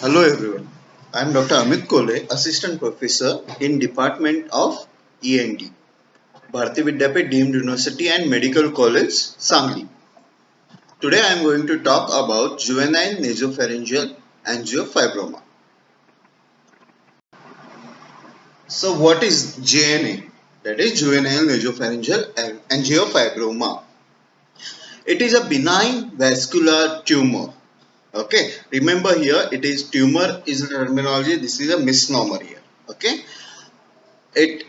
Hello everyone. I am Dr. Amit Kole, Assistant Professor in Department of ENT, Bharati Vidyapit Deemed University and Medical College, Sangli. Today I am going to talk about juvenile nasopharyngeal angiofibroma. So what is JNA? That is juvenile nasopharyngeal angiofibroma. It is a benign vascular tumor. Okay, remember here it is tumor is a terminology. This is a misnomer here. Okay, it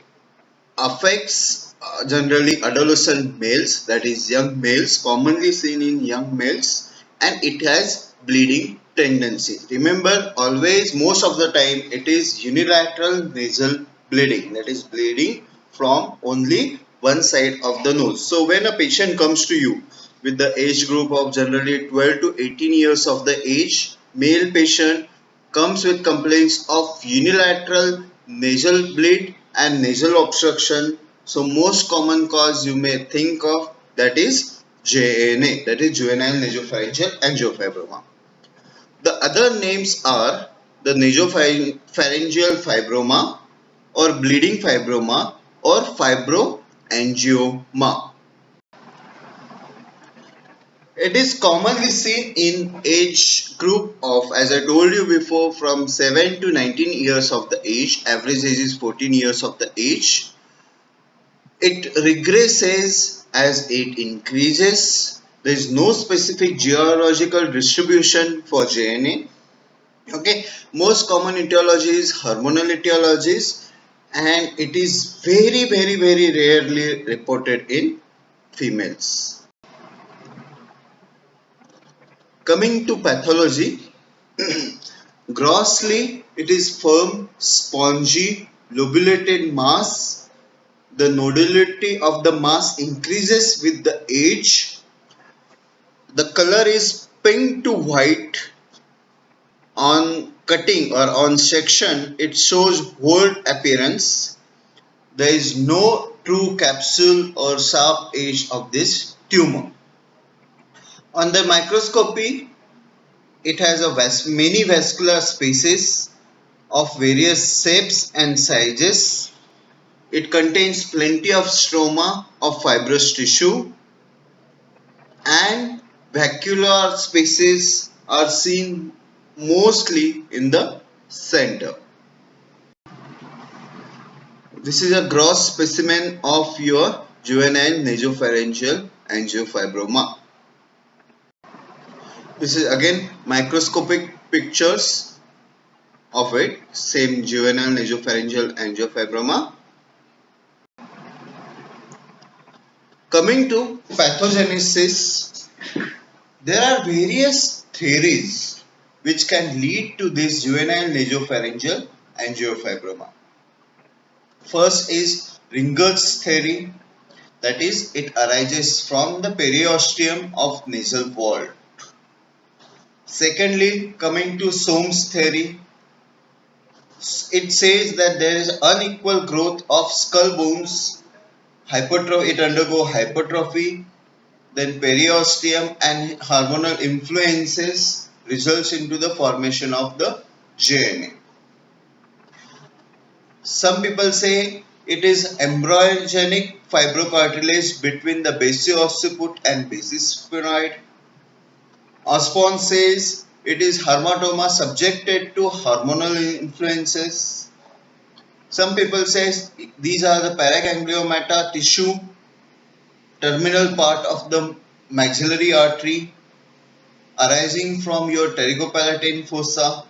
affects generally adolescent males, that is young males, commonly seen in young males, and it has bleeding tendency. Remember, always, most of the time it is unilateral nasal bleeding, that is bleeding from only one side of the nose. So when a patient comes to you with the age group of generally 12 to 18 years of the age, male patient comes with complaints of unilateral nasal bleed and nasal obstruction. So most common cause you may think of, that is JNA, that is juvenile nasopharyngeal angiofibroma. The other names are the nasopharyngeal fibroma or bleeding fibroma or fibroangioma. It is commonly seen in age group of, as I told you before, from 7 to 19 years of the age. Average age is 14 years of the age. It regresses as it increases. There is no specific geological distribution for JNA. Okay, most common etiology is hormonal etiologies, and it is very rarely reported in females. Coming to pathology, grossly, it is firm, spongy, lobulated mass. The nodulity of the mass increases with the age. The color is pink to white. On cutting or on section, it shows whole appearance. There is no true capsule or sharp edge of this tumor. On the microscopy, it has many vascular spaces of various shapes and sizes. It contains plenty of stroma of fibrous tissue, and vacuolar spaces are seen mostly in the center. This is a gross specimen of your juvenile nasopharyngeal angiofibroma. This is again microscopic pictures of it, same juvenile nasopharyngeal angiofibroma. Coming to pathogenesis, there are various theories which can lead to this juvenile nasopharyngeal angiofibroma. First is Ringer's theory, that is, it arises from the periosteum of nasal vault. Secondly, coming to Soames' theory, it says that there is unequal growth of skull bones, it undergo hypertrophy, then periosteum and hormonal influences results into the formation of the JNA. Some people say it is embryogenic fibrocartilage between the basio-occiput and basis sphenoid. Osborne says it is hematoma subjected to hormonal influences. Some people say these are the paragangliomata tissue, terminal part of the maxillary artery arising from your pterygopalatine fossa.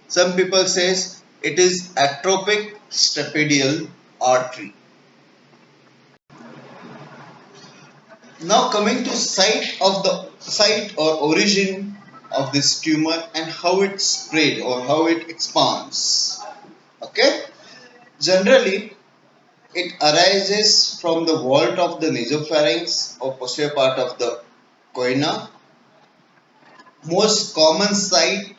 Some people say it is atrophic stapedial artery. Now coming to site or origin of this tumor and how it spread or how it expands. Okay, generally it arises from the vault of the nasopharynx or posterior part of the choana. Most common site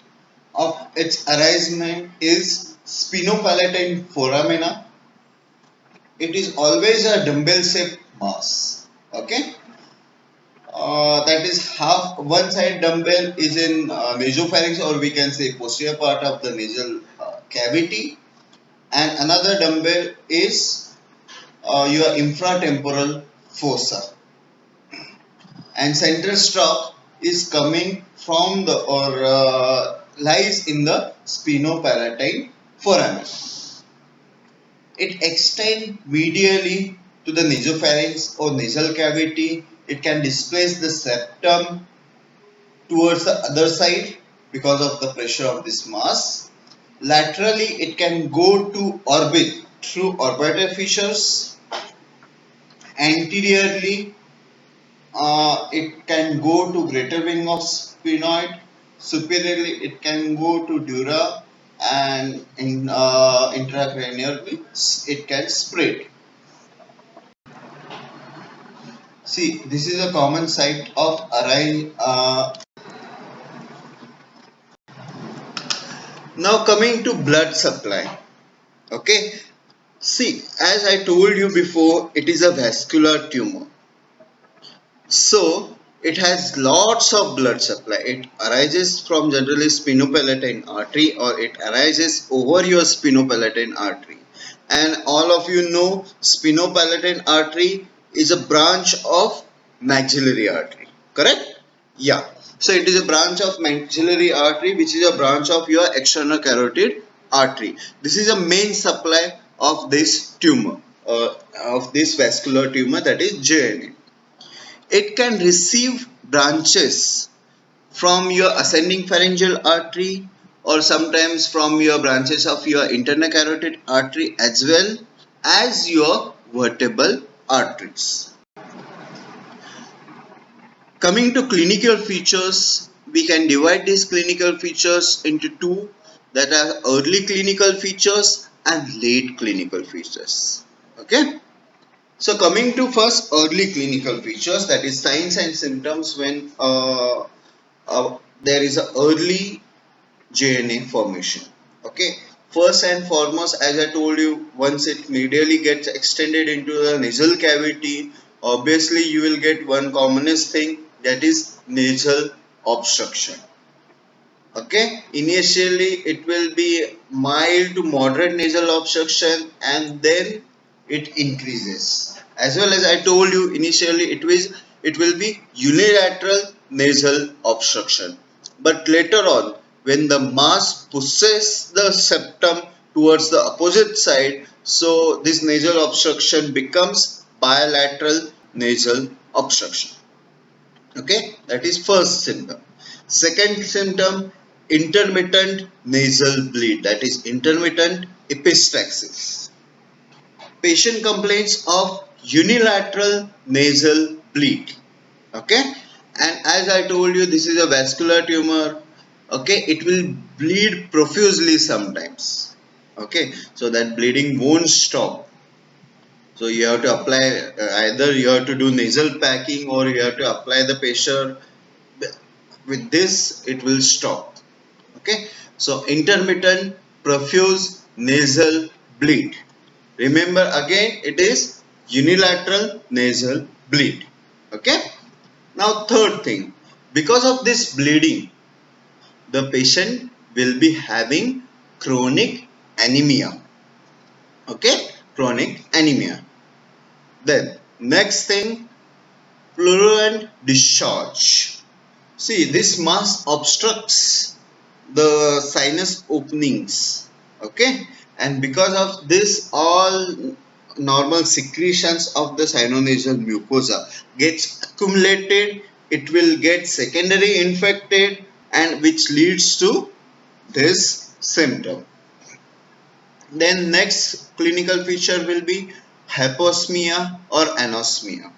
of its arisement is spinopalatine foramina. It is always a dumbbell shaped mass. Okay. that is half one side dumbbell is in nasopharynx, or we can say posterior part of the nasal cavity, and another dumbbell is your infratemporal fossa, and central stroke is coming from the or lies in the spinopalatine foramen. It extends medially to the nasopharynx or nasal cavity. It can displace the septum towards the other side because of the pressure of this mass. Laterally, it can go to orbit through orbital fissures. Anteriorly, it can go to greater wing of sphenoid. Superiorly, it can go to dura, and intracranially, it can spread. See, this is a common site of arise. Now coming to blood supply. Okay. See, as I told you before, it is a vascular tumor. So it has lots of blood supply. It arises from generally spinopalatine artery, or it arises over your spinopalatine artery. And all of you know spinopalatine artery is a branch of maxillary artery. Correct? Yeah. So it is a branch of maxillary artery, which is a branch of your external carotid artery. This is a main supply of this tumor, of this vascular tumor, that is JNA. It can receive branches from your ascending pharyngeal artery, or sometimes from your branches of your internal carotid artery, as well as your vertebral arteries. Coming to clinical features, we can divide these clinical features into two, that are early clinical features and late clinical features. Okay. So coming to first early clinical features, that is signs and symptoms when there is a early JNA formation. Okay. First and foremost, as I told you, once it medially gets extended into the nasal cavity, obviously you will get one commonest thing, that is nasal obstruction. Okay. Initially it will be mild to moderate nasal obstruction, and then it increases. As well as I told you initially, it will be unilateral nasal obstruction, but later on, when the mass pushes the septum towards the opposite side, so this nasal obstruction becomes bilateral nasal obstruction. Okay, that is first symptom. Second symptom, intermittent nasal bleed, that is intermittent epistaxis. Patient complains of unilateral nasal bleed. Okay, and as I told you, this is a vascular tumor. Okay, it will bleed profusely sometimes. Okay, so that bleeding won't stop. So you have to apply, either you have to do nasal packing, or you have to apply the pressure. With this, it will stop. Okay, so intermittent profuse nasal bleed. Remember again, it is unilateral nasal bleed. Okay. Now third thing, because of this bleeding, the patient will be having chronic anemia. Okay, chronic anemia. Then next thing, fluent discharge. See, this mass obstructs the sinus openings. Okay, and because of this, all normal secretions of the sinonasal mucosa gets accumulated. It will get secondary infected, and which leads to this symptom. Then next clinical feature will be hyposmia or anosmia.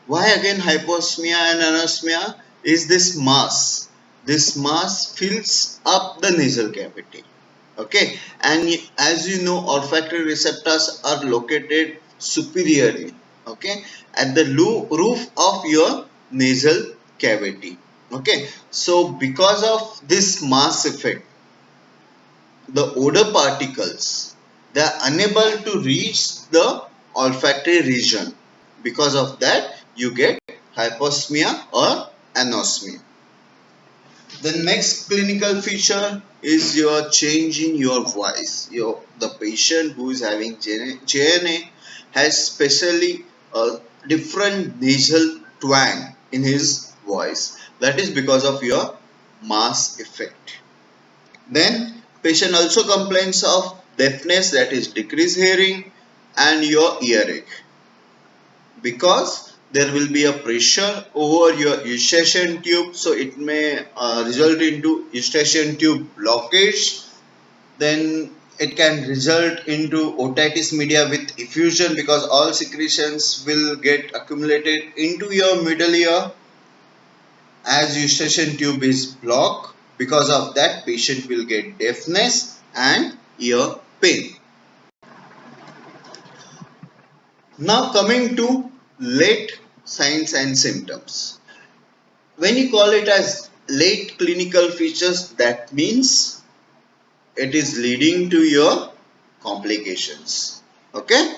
Why again hyposmia and anosmia? Is this mass. This mass fills up the nasal cavity. Okay, and as you know, olfactory receptors are located superiorly. Okay, at the roof of your nasal cavity. Okay, so because of this mass effect, the odor particles, they are unable to reach the olfactory region. Because of that, you get hyposmia or anosmia. The next clinical feature is your change in your voice. The patient who is having JNA has specially a different nasal twang in his voice. That is because of your mask effect. Then patient also complains of deafness, that is decreased hearing, and your earache, because there will be a pressure over your eustachian tube, so it may result into eustachian tube blockage. Then it can result into otitis media with effusion, because all secretions will get accumulated into your middle ear as eustachian tube is blocked. Because of that, patient will get deafness and ear pain. Now coming to late signs and symptoms. When you call it as late clinical features, that means it is leading to your complications. Okay.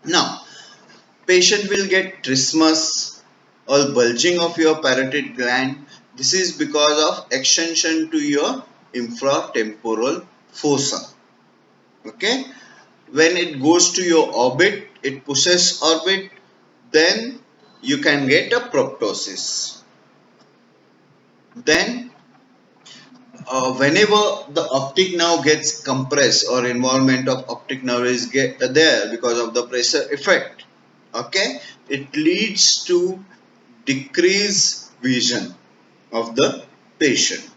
Now, patient will get trismus or bulging of your parotid gland. This is because of extension to your infratemporal fossa. Okay. When it goes to your orbit, it pushes orbit, then you can get a proptosis. Then whenever the optic nerve gets compressed or involvement of optic nerve is there because of the pressure effect, okay, it leads to decreased vision of the patient.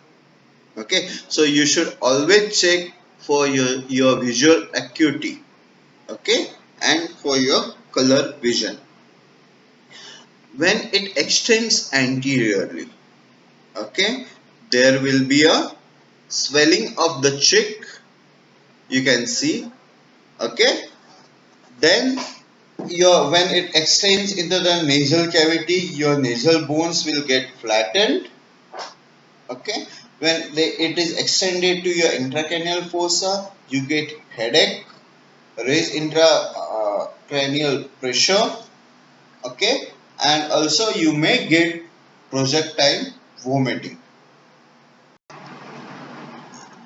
Okay, so you should always check for your visual acuity, okay, and for your color vision. When it extends anteriorly, okay, there will be a swelling of the cheek, you can see, okay. Then when it extends into the nasal cavity, your nasal bones will get flattened, okay. When it is extended to your intracranial fossa, you get headache, raised intracranial pressure, okay, and also you may get projectile vomiting.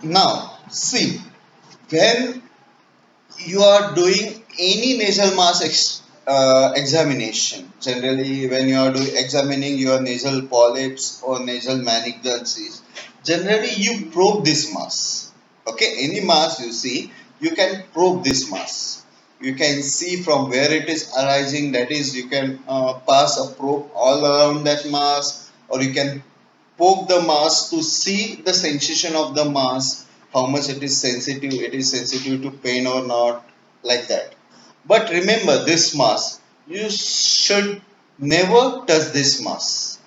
Now see, when you are doing any nasal mass examination, generally when you are examining your nasal polyps or nasal malignancies, generally you probe this mass. Okay, any mass you see, you can probe this mass. You can see from where it is arising, that is, you can pass a probe all around that mass, or you can poke the mass to see the sensation of the mass, how much it is sensitive to pain or not, like that. But remember, this mass, you should never touch this mass.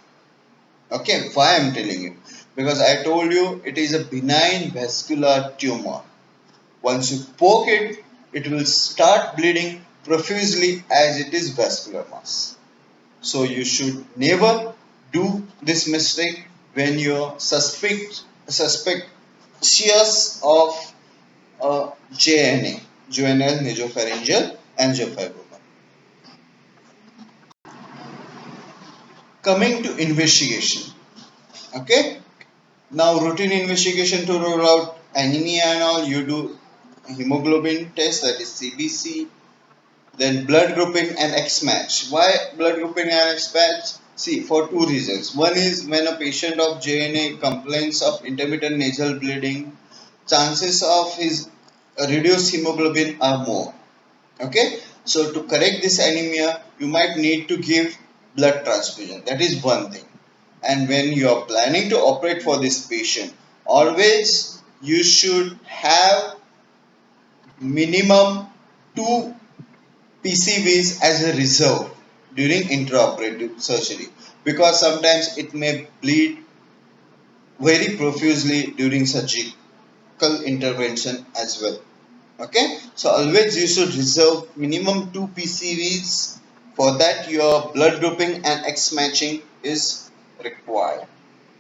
Okay, why I am telling you? Because I told you it is a benign vascular tumor. Once you poke it, it will start bleeding profusely as it is vascular mass. So you should never do this mistake when you suspicious of JNA, juvenile nasopharyngeal angiofibroma. Coming to investigation, okay. Now routine investigation to rule out anemia and all, you do hemoglobin test, that is CBC, then blood grouping and X-match. Why blood grouping and X-match? See, for two reasons. One is when a patient of JNA complains of intermittent nasal bleeding, chances of his reduced hemoglobin are more. Okay, so to correct this anemia, you might need to give blood transfusion. That is one thing. And when you are planning to operate for this patient, always you should have minimum 2 PCVs as a reserve during intraoperative surgery, because sometimes it may bleed very profusely during surgical intervention as well. Okay, so always you should reserve minimum 2 PCVs. For that, your blood grouping and X matching is required.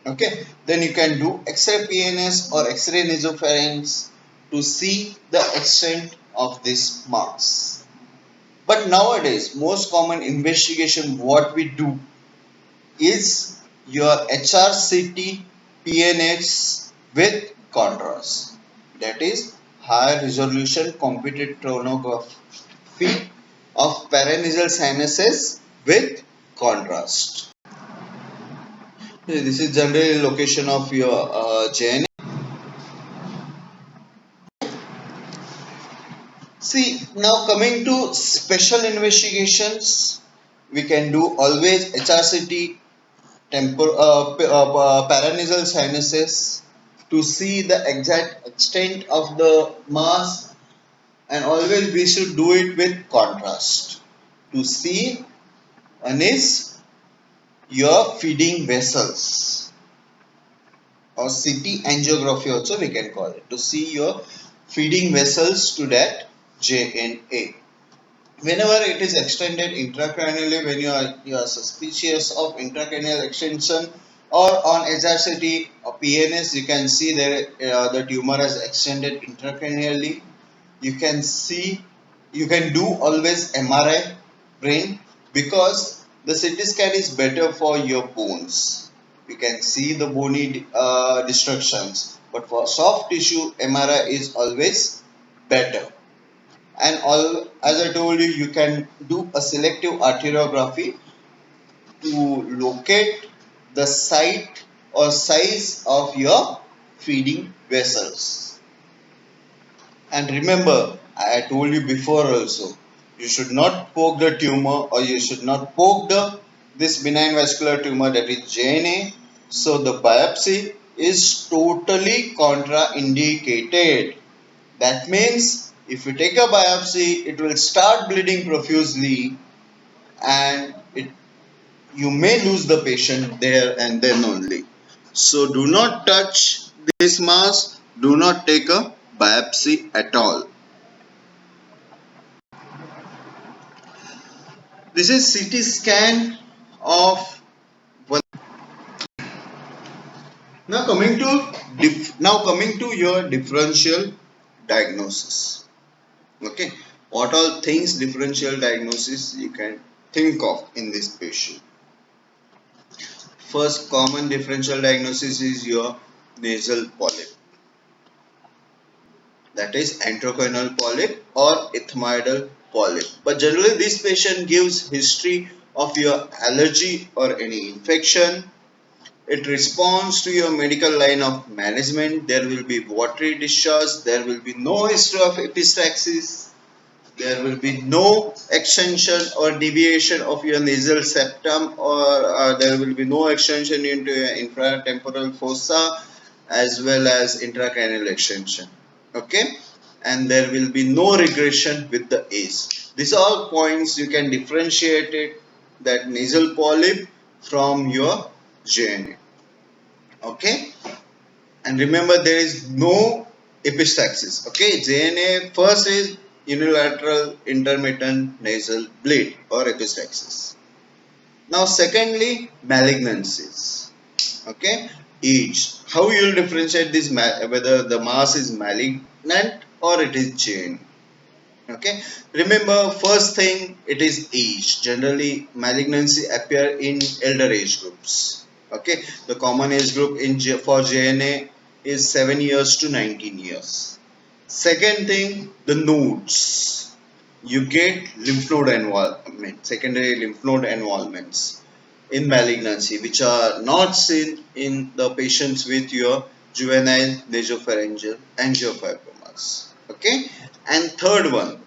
Okay, then you can do X-ray PNS or X-ray nasopharynx to see the extent of this mass. But nowadays, most common investigation what we do is your HRCT PNS with contrast. That is high resolution computed tomography of paranasal sinuses with contrast. This is generally location of your JNA. See, now coming to special investigations, we can do always HRCT paranasal sinuses to see the exact extent of the mass, and always we should do it with contrast to see. One is your feeding vessels, or CT angiography also we can call it, to see your feeding vessels to that JNA. Whenever it is extended intracranially, when you are suspicious of intracranial extension, or on HRCT or PNS, you can see that the tumor has extended intracranially. You can do always MRI brain, because the CT scan is better for your bones. You can see the bony destructions, but for soft tissue, MRI is always better. And all, as I told you, you can do a selective arteriography to locate the site or size of your feeding vessels. And remember, I told you before also, you should not poke the tumor, or you should not poke the this benign vascular tumor, that is JNA. So the biopsy is totally contraindicated. That means if you take a biopsy, it will start bleeding profusely, and you may lose the patient there and then only. So do not touch this mass, do not take a biopsy at all. This is CT scan of one. Now coming to your differential diagnosis. Okay, what all things differential diagnosis you can think of in this patient? First common differential diagnosis is your nasal polyp, that is enteroconal polyp or ethmoidal polyp. But generally this patient gives history of your allergy or any infection. It responds to your medical line of management. There will be watery discharge, there will be no history of epistaxis, there will be no extension or deviation of your nasal septum, or there will be no extension into your infratemporal fossa as well as intracranial extension. Okay, and there will be no regression with the age. These are all points you can differentiate it, that nasal polyp from your JNA. Okay, and remember there is no epistaxis. Okay, JNA first is unilateral intermittent nasal bleed or epistaxis. Now secondly, malignancies. Okay, age. How you will differentiate this, whether the mass is malignant or it is JNA. Okay, remember first thing, it is age. Generally malignancy appear in elder age groups. Okay, the common age group for JNA is 7 years to 19 years. Second thing, the nodes. You get lymph node involvement, secondary lymph node involvements in malignancy, which are not seen in the patients with your juvenile nasopharyngeal angiofibromas. Okay, and third one,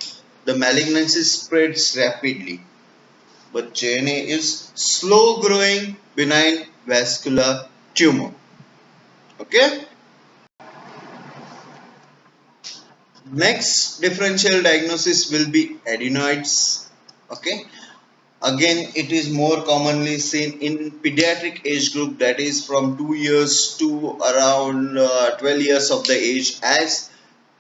the malignancy spreads rapidly, but JNA is slow growing benign vascular tumor. Okay, next differential diagnosis will be adenoids. Okay, again it is more commonly seen in pediatric age group, that is from 2 years to around 12 years of the age. As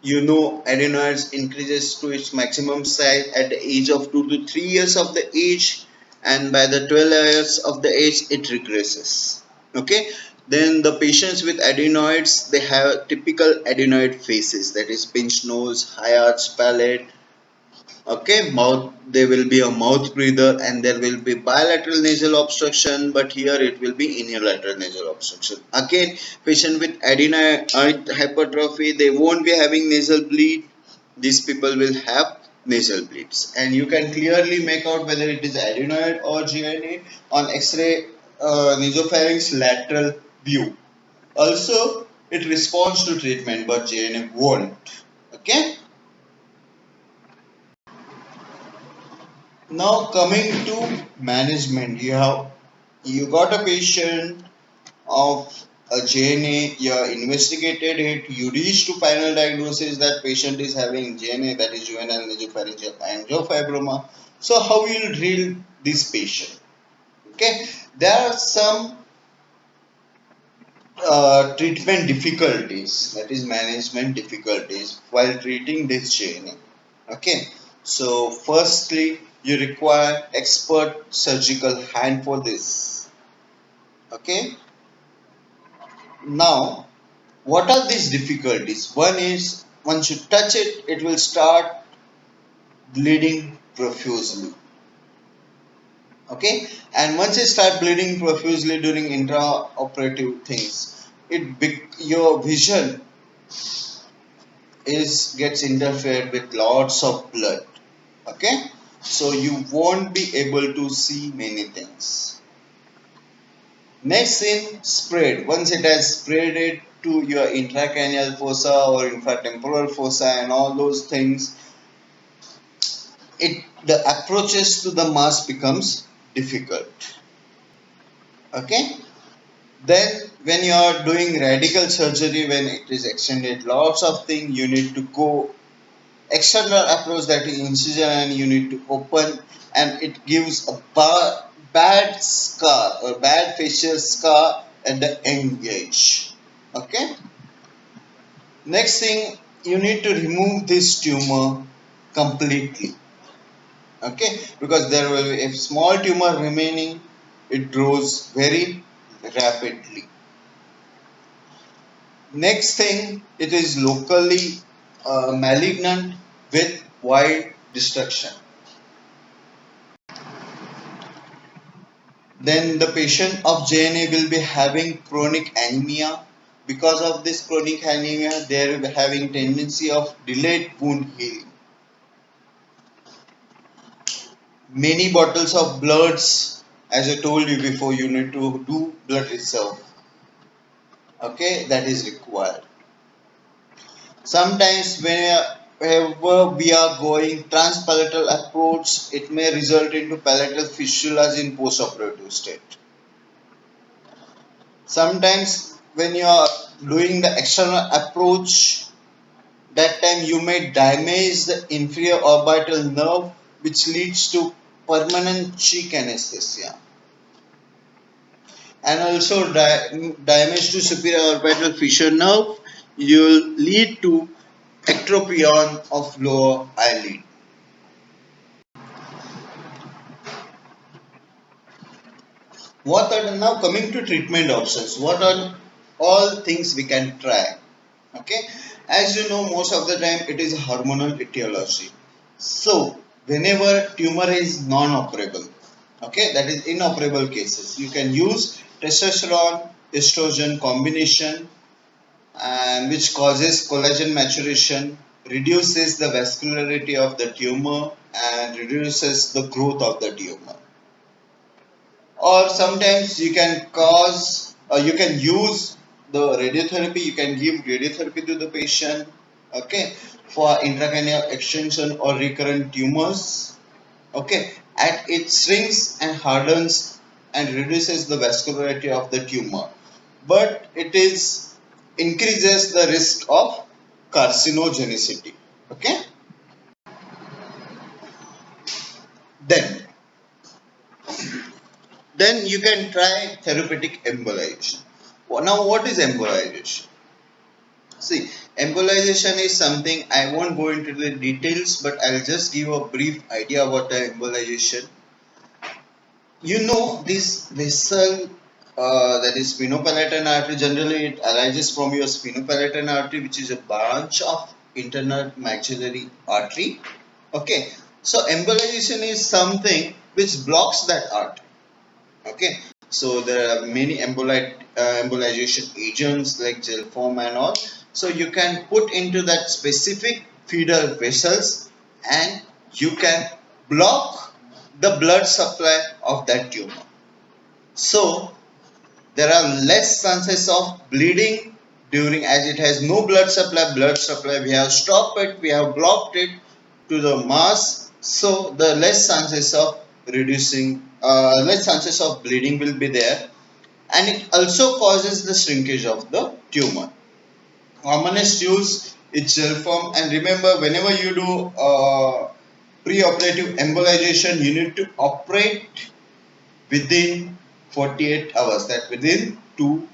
you know, adenoids increases to its maximum size at the age of 2 to 3 years of the age, and by the 12 years of the age it regresses. Okay, then the patients with adenoids, they have typical adenoid faces, that is pinched nose, high arched palate, Okay, mouth, there will be a mouth breather and there will be bilateral nasal obstruction, but here it will be unilateral nasal obstruction. Again, patient with adenoid hypertrophy, they won't be having nasal bleed. These people will have nasal bleeds, and you can clearly make out whether it is adenoid or GNA on X-ray nasopharynx lateral view. Also, it responds to treatment, but GNA won't. Okay. Now coming to management, you got a patient of a JNA, you investigated it, you reached to final diagnosis that patient is having JNA, that is juvenile nasopharyngeal angiofibroma. So how will you drill this patient? Okay, there are some treatment difficulties, that is management difficulties while treating this JNA. Okay, so firstly, you require expert surgical hand for this. Okay, now what are these difficulties? One is once you touch it, it will start bleeding profusely. Okay, and once it start bleeding profusely during intraoperative things, your vision is gets interfered with lots of blood. Okay, so you won't be able to see many things. Next in spread, once it has spread it to your intracranial fossa or infratemporal fossa and all those things, the approaches to the mass becomes difficult. Okay, then when you are doing radical surgery, when it is extended lots of things, you need to go external approach, that is incision, and you need to open, and it gives a bad scar or bad facial scar at the engage. Okay, next thing, you need to remove this tumor completely. Okay, because there will be a small tumor remaining, it grows very rapidly. Next thing, it is locally malignant with wide destruction. Then the patient of JNA will be having chronic anemia. Because of this chronic anemia, they will be having tendency of delayed wound healing. Many bottles of bloods, as I told you before, you need to do blood reserve. Okay, that is required. Sometimes whenever we are going transpalatal approach, it may result into palatal fistulas in postoperative state. Sometimes when you are doing the external approach, that time you may damage the inferior orbital nerve, which leads to permanent cheek anesthesia, and also damage to superior orbital fissure nerve will lead to ectropion of lower eyelid. What are now coming to treatment options? What are all things we can try? Okay, as you know, most of the time it is hormonal etiology. So whenever tumor is non-operable, okay, that is inoperable cases, you can use testosterone estrogen combination, and which causes collagen maturation, reduces the vascularity of the tumor, and reduces the growth of the tumor. Or sometimes you can use the radiotherapy, you can give radiotherapy to the patient, okay, for intracranial extension or recurrent tumors. Okay, and it shrinks and hardens and reduces the vascularity of the tumor, but it is increases the risk of carcinogenicity. Okay, then you can try therapeutic embolization. Now, what is embolization? See, embolization is something, I won't go into the details, but I'll just give a brief idea about the embolization. You know, this vessel, that is sphenopalatine artery, generally it arises from your sphenopalatine artery, which is a branch of internal maxillary artery. Okay, So embolization is something which blocks that artery. Okay, so there are many embolization agents like gel form and all. So you can put into that specific feeder vessels and you can block the blood supply of that tumor. So there are less chances of bleeding during, as it has no blood supply we have stopped it, we have blocked it to the mass, so the less chances of reducing less chances of bleeding will be there, and it also causes the shrinkage of the tumor. Commonest use is gel form, and remember, whenever you do pre-operative embolization, you need to operate within 48 hours, that within 2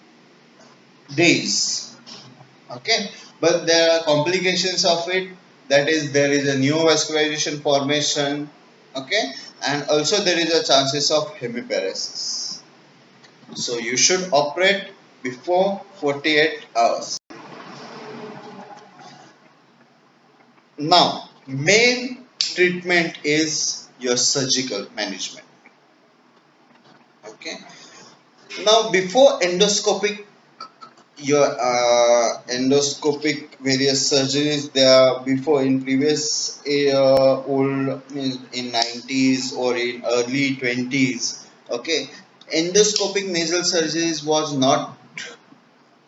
days. Okay, but there are complications of it, that is there is a neovascularization formation. Okay, and also there is a chances of hemiparesis, so you should operate before 48 hours. Now main treatment is your surgical management. Okay, now before endoscopic, your endoscopic various surgeries there before in previous old in 90s or in early 20s. Okay, endoscopic nasal surgeries was not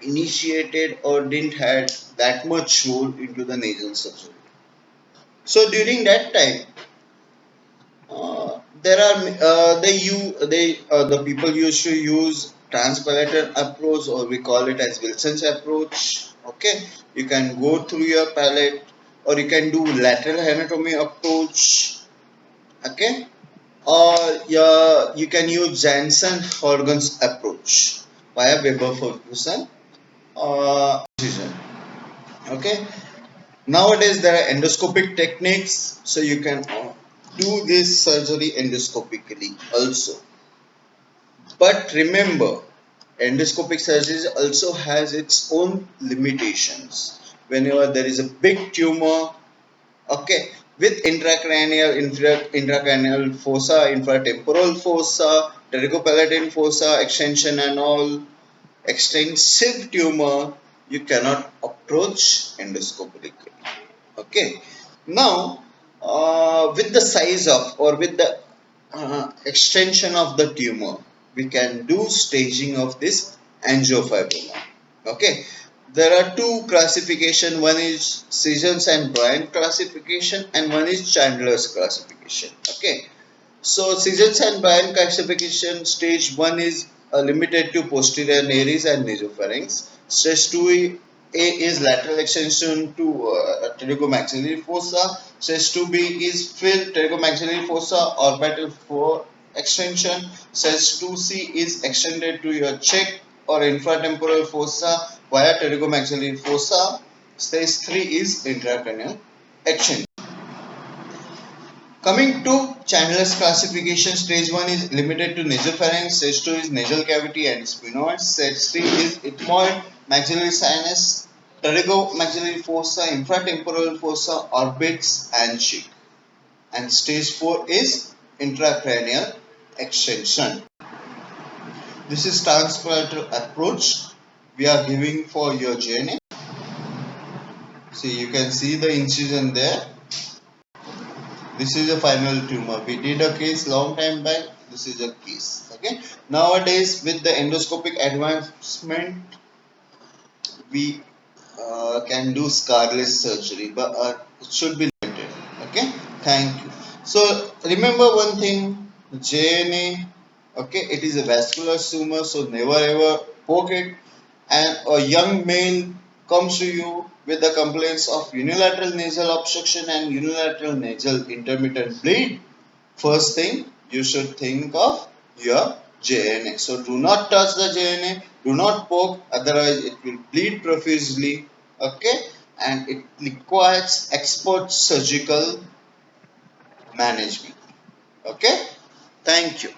initiated or didn't had that much role into the nasal surgery. So during that time, there are the people used to use transpalatal approach, or we call it as Wilson's approach. Okay, you can go through your palate, or you can do lateral anatomy approach. Okay, or you can use Janssen Horgan's approach via Weber Ferguson incision. Okay, nowadays there are endoscopic techniques, so you can do this surgery endoscopically also. But remember, endoscopic surgery also has its own limitations. Whenever there is a big tumor, okay, with intracranial fossa, infratemporal fossa, pterygopalatine fossa, extension and all, extensive tumor, you cannot approach endoscopically. Okay, now with the size of, or with the extension of the tumor, we can do staging of this angiofibroma. Okay, there are two classification, one is Seasons and Bryant classification and one is Chandler's classification. Okay, so Seasons and Bryant classification, stage 1 is limited to posterior nares and nasopharynx. Stage 2 A is lateral extension to pterygomaxillary fossa. Stage 2B is filled pterygomaxillary fossa orbital 4 extension. Stage 2C is extended to your cheek or infratemporal fossa via pterygomaxillary fossa. Stage 3 is intracranial extension. Coming to Chandler's classification, stage 1 is limited to nasopharynx, stage 2 is nasal cavity and sphenoid, stage 3 is ethmoid, maxillary sinus, pterygomaxillary fossa, infratemporal fossa, orbits and cheek. And stage 4 is intracranial extension. This is transpalatal approach we are giving for your JNA. See, you can see the incision there. This is a final tumor. We did a case long time back. This is a case. Okay. Nowadays, with the endoscopic advancement, we can do scarless surgery, but it should be limited. Okay. Thank you. So remember one thing: JNA. Okay, it is a vascular tumor, so never ever poke it. And a young male comes to you with the complaints of unilateral nasal obstruction and unilateral nasal intermittent bleed, first thing you should think of your JNA. So do not touch the JNA, do not poke, otherwise it will bleed profusely. Okay, and it requires expert surgical management. Okay, thank you.